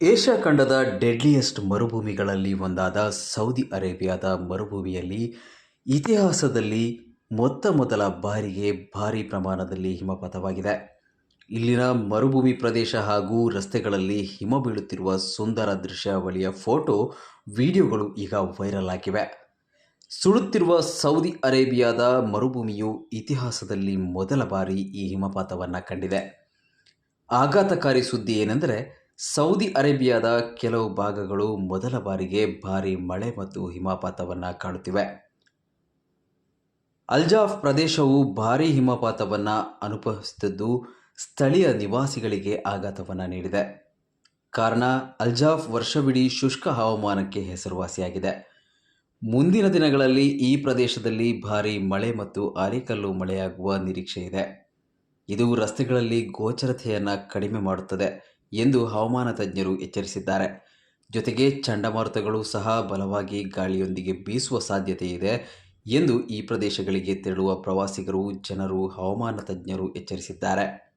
Asia ಖಂಡದ deadliest ಮರುಭೂಮಿಗಳಲ್ಲಿ ಒಂದಾದ Saudi ಅರೇಬಿಯಾದ ಮರುಭೂಮಿಯಲ್ಲಿ ಇತಿಹಾಸದಲ್ಲಿ ಮೊದಲ ಬಾರಿಗೆ ಭಾರೀ ಪ್ರಮಾಣದಲ್ಲಿ ಹಿಮಪಾತವಾಗಿದೆ. ಇಲ್ಲಿನ ಮರುಭೂಮಿ ಪ್ರದೇಶ ಹಾಗೂ ರಸ್ತೆಗಳಲ್ಲಿ ಹಿಮ ಬೀಳುತ್ತಿರುವ ಸುಂದರ ದೃಶ್ಯಾವಳಿಯ ಫೋಟೋ, ವಿಡಿಯೋಗಳು ಈಗ ವೈರಲ್ ಆಗಿವೆ. ಸುಡುತ್ತಿರುವ ಸೌದಿ ಅರೇಬಿಯಾದ ಮರುಭೂಮಿಯು ಇತಿಹಾಸದಲ್ಲಿ ಮೊದಲ ಬಾರಿ ಈ ಹಿಮಪಾತವನ್ನು ಕಂಡಿದೆ. ಆಘಾತಕಾರಿ ಸುದ್ದಿ ಏನೆಂದರೆ, ಸೌದಿ ಅರೇಬಿಯಾದ ಕೆಲವು ಭಾಗಗಳು ಮೊದಲ ಬಾರಿಗೆ ಭಾರೀ ಮಳೆ ಮತ್ತು ಹಿಮಪಾತವನ್ನು ಕಾಣುತ್ತಿವೆ. ಅಲ್ಜಾಫ್ ಪ್ರದೇಶವು ಭಾರೀ ಹಿಮಪಾತವನ್ನು ಅನುಭವಿಸುತ್ತಿದ್ದು ಸ್ಥಳೀಯ ನಿವಾಸಿಗಳಿಗೆ ಆಘಾತವನ್ನು ನೀಡಿದೆ. ಕಾರಣ, ಅಲ್ಜಾಫ್ ವರ್ಷವಿಡೀ ಶುಷ್ಕ ಹವಾಮಾನಕ್ಕೆ ಹೆಸರುವಾಸಿಯಾಗಿದೆ. ಮುಂದಿನ ದಿನಗಳಲ್ಲಿ ಈ ಪ್ರದೇಶದಲ್ಲಿ ಭಾರೀ ಮಳೆ ಮತ್ತು ಆಲಿಕಲ್ಲು ಮಳೆಯಾಗುವ ನಿರೀಕ್ಷೆ ಇದೆ. ಇದು ರಸ್ತೆಗಳಲ್ಲಿ ಗೋಚರತೆಯನ್ನು ಕಡಿಮೆ ಮಾಡುತ್ತದೆ ಎಂದು ಹವಾಮಾನ ತಜ್ಞರು ಎಚ್ಚರಿಸಿದ್ದಾರೆ. ಜೊತೆಗೆ ಚಂಡಮಾರುತಗಳು ಸಹ ಬಲವಾಗಿ ಗಾಳಿಯೊಂದಿಗೆ ಬೀಸುವ ಸಾಧ್ಯತೆ ಇದೆ ಎಂದು ಈ ಪ್ರದೇಶಗಳಿಗೆ ತೆರಳುವ ಪ್ರವಾಸಿಗರು, ಜನರು, ಹವಾಮಾನ ತಜ್ಞರು ಎಚ್ಚರಿಸಿದ್ದಾರೆ.